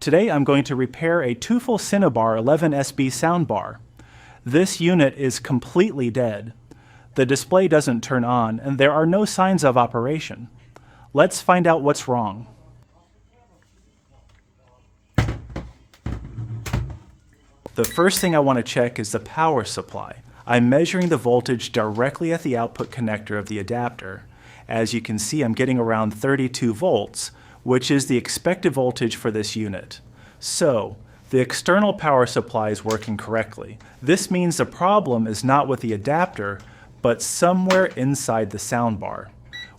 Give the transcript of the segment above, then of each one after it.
Today I'm going to repair a Teufel Cinebar 11Sb soundbar. This unit is completely dead. The display doesn't turn on and there are no signs of operation. Let's find out what's wrong. The first thing I want to check is the power supply. I'm measuring the voltage directly at the output connector of the adapter. As you can see, I'm getting around 32 volts, which is the expected voltage for this unit. So, the external power supply is working correctly. This means the problem is not with the adapter, but somewhere inside the soundbar.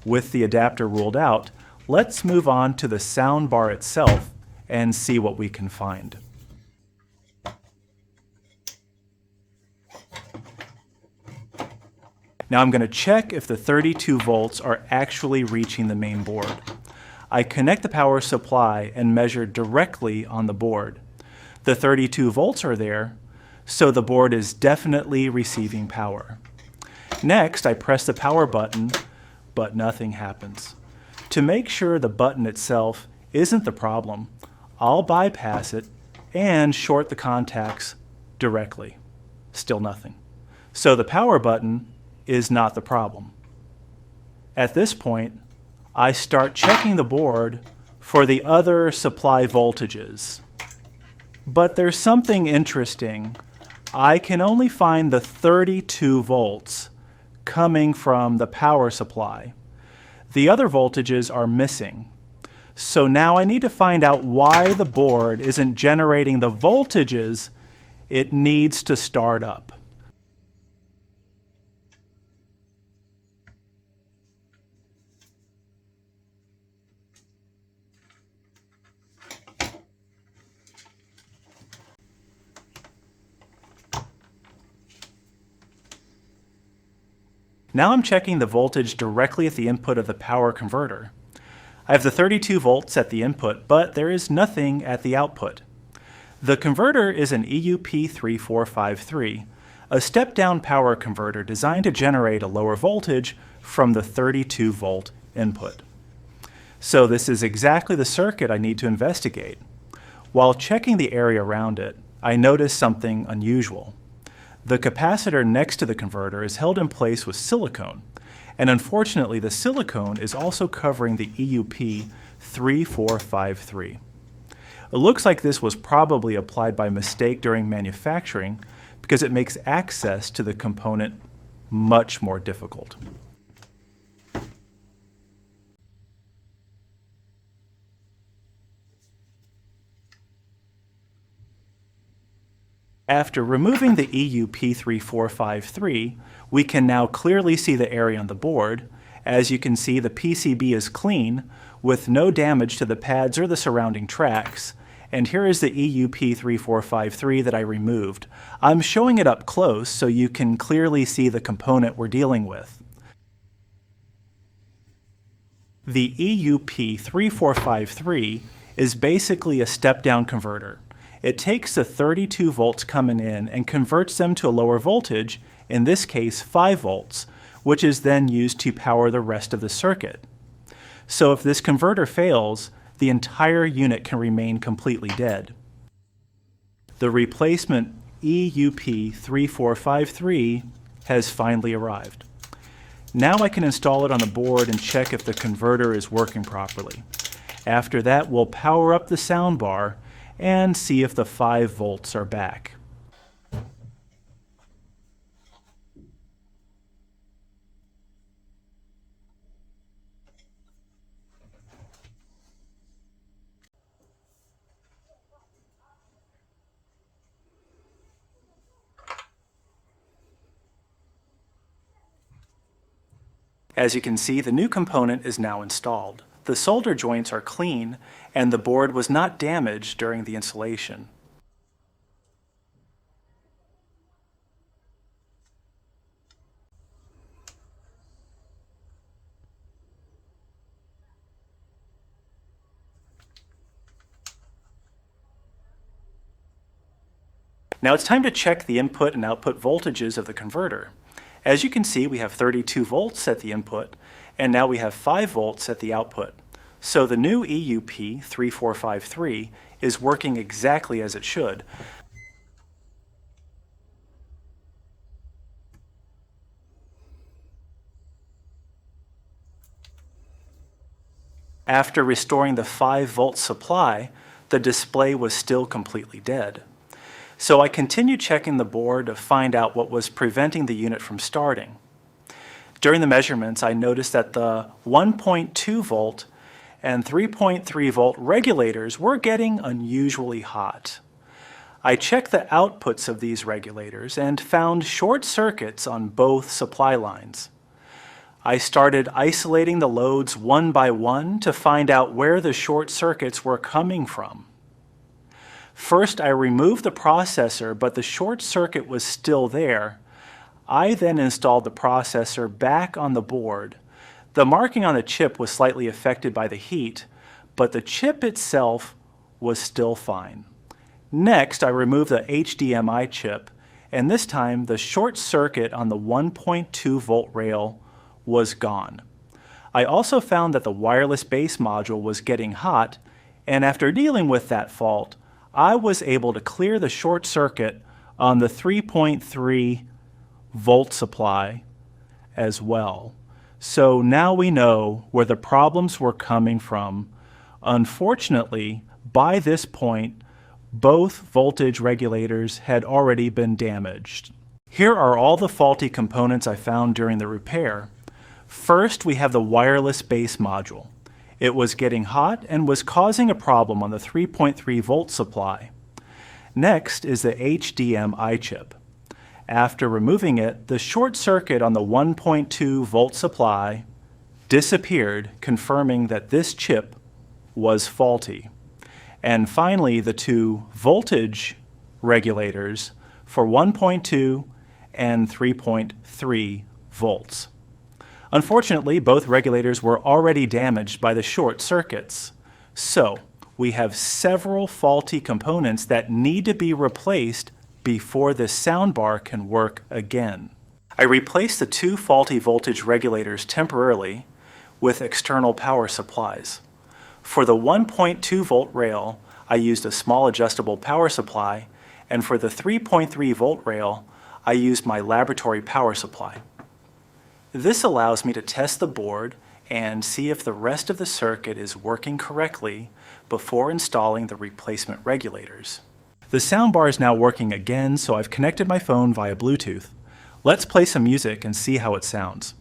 With the adapter ruled out, let's move on to the soundbar itself and see what we can find. Now I'm going to check if the 32 volts are actually reaching the main board. I connect the power supply and measure directly on the board. The 32 volts are there, so the board is definitely receiving power. Next, I press the power button, but nothing happens. To make sure the button itself isn't the problem, I'll bypass it and short the contacts directly. Still nothing. So the power button is not the problem. At this point, I start checking the board for the other supply voltages. But there's something interesting. I can only find the 32 volts coming from the power supply. The other voltages are missing. So now I need to find out why the board isn't generating the voltages it needs to start up. Now I'm checking the voltage directly at the input of the power converter. I have the 32 volts at the input, but there is nothing at the output. The converter is an EUP3453, a step-down power converter designed to generate a lower voltage from the 32 volt input. So this is exactly the circuit I need to investigate. While checking the area around it, I noticed something unusual. The capacitor next to the converter is held in place with silicone, and unfortunately the silicone is also covering the EUP3453. It looks like this was probably applied by mistake during manufacturing because it makes access to the component much more difficult. After removing the EUP3453, we can now clearly see the area on the board. As you can see, the PCB is clean, with no damage to the pads or the surrounding tracks. And here is the EUP3453 that I removed. I'm showing it up close so you can clearly see the component we're dealing with. The EUP3453 is basically a step-down converter. It takes the 32 volts coming in and converts them to a lower voltage, in this case 5 volts, which is then used to power the rest of the circuit. So if this converter fails, the entire unit can remain completely dead. The replacement EUP3453 has finally arrived. Now I can install it on the board and check if the converter is working properly. After that, we'll power up the soundbar and see if the 5 volts are back. As you can see, the new component is now installed. The solder joints are clean and the board was not damaged during the installation. Now it's time to check the input and output voltages of the converter. As you can see, we have 32 volts at the input, and now we have 5 volts at the output. So the new EUP3453 is working exactly as it should. After restoring the 5-volt supply, the display was still completely dead. So I continued checking the board to find out what was preventing the unit from starting. During the measurements, I noticed that the 1.2 volt and 3.3 volt regulators were getting unusually hot. I checked the outputs of these regulators and found short circuits on both supply lines. I started isolating the loads one by one to find out where the short circuits were coming from. First, I removed the processor, but the short circuit was still there. I then installed the processor back on the board. The marking on the chip was slightly affected by the heat, but the chip itself was still fine. Next, I removed the HDMI chip, and this time the short circuit on the 1.2 volt rail was gone. I also found that the wireless base module was getting hot, and after dealing with that fault, I was able to clear the short circuit on the 3.3 volt supply as well. So now we know where the problems were coming from. Unfortunately, by this point, both voltage regulators had already been damaged. Here are all the faulty components I found during the repair. First, we have the wireless base module. It was getting hot and was causing a problem on the 3.3 volt supply. Next is the HDMI chip. After removing it, the short circuit on the 1.2 volt supply disappeared, confirming that this chip was faulty. And finally, the two voltage regulators for 1.2 and 3.3 volts. Unfortunately, both regulators were already damaged by the short circuits. So, we have several faulty components that need to be replaced before this soundbar can work again. I replaced the two faulty voltage regulators temporarily with external power supplies. For the 1.2 volt rail, I used a small adjustable power supply, and for the 3.3 volt rail, I used my laboratory power supply. This allows me to test the board and see if the rest of the circuit is working correctly before installing the replacement regulators. The soundbar is now working again, so I've connected my phone via Bluetooth. Let's play some music and see how it sounds.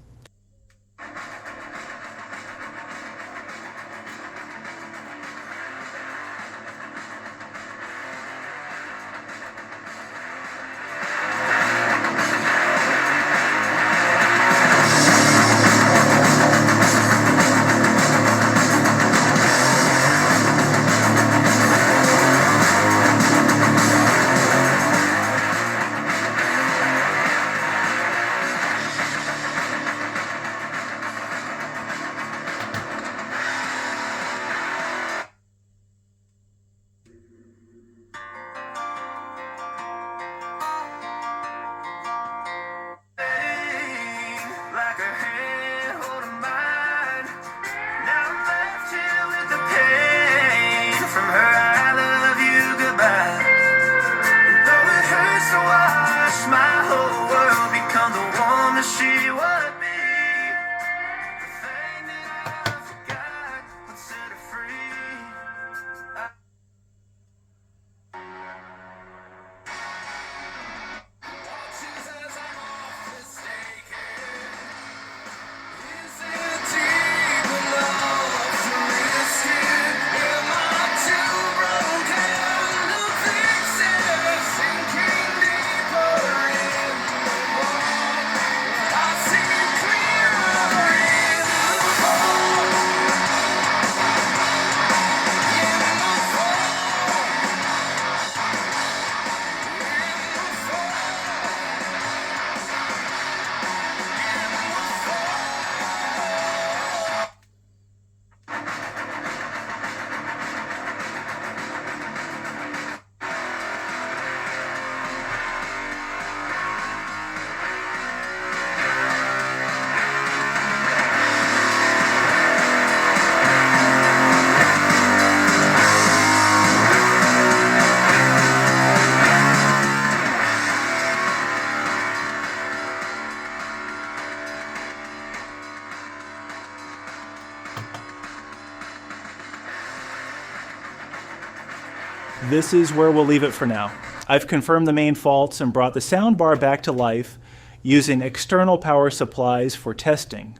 This is where we'll leave it for now. I've confirmed the main faults and brought the soundbar back to life using external power supplies for testing.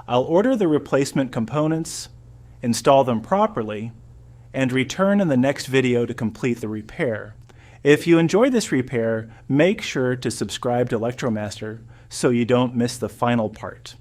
I'll order the replacement components, install them properly, and return in the next video to complete the repair. If you enjoy this repair, make sure to subscribe to ELECTRO-MASTER so you don't miss the final part.